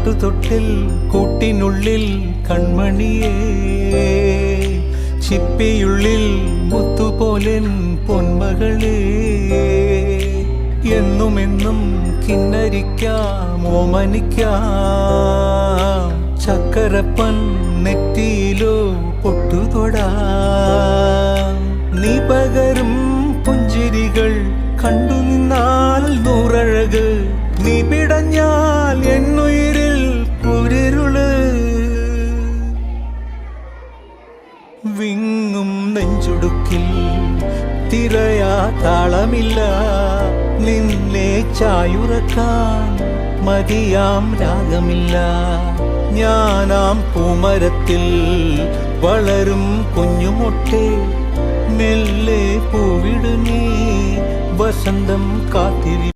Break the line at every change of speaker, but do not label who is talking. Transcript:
പാട്ടുതൊട്ടിൽ കൂട്ടിനുള്ളിൽ കൺമണിയേ, ചിപ്പിയുള്ളിൽ മുത്തുപോലെൻ പൊന്മകളേ, എന്നുമെന്നും കിന്നരിക്കാം ഓമനിക്കാം, ചക്കരപ്പൻ നെറ്റിയിലോ പൊട്ടുതൊടാം. നീ പകരും പുഞ്ചിരികൾ കണ്ടു നിന്നാൽ നൂറഴക്, നീ പിടഞ്ഞാൽ എന്നുയിരിൽ കുരിരുള്. വിങ്ങും നെഞ്ചുടുക്കിൽ തിരയാ താളമില്ല, നിന്നെ ചായുറക്കാൻ മതിയാം രാഗമില്ല. ഞാനാം പൂമരത്തിൽ വളരും കുഞ്ഞുമൊട്ടെ, മെല്ലെ പൂവിടു നീ വസന്തം കാത്തിരി.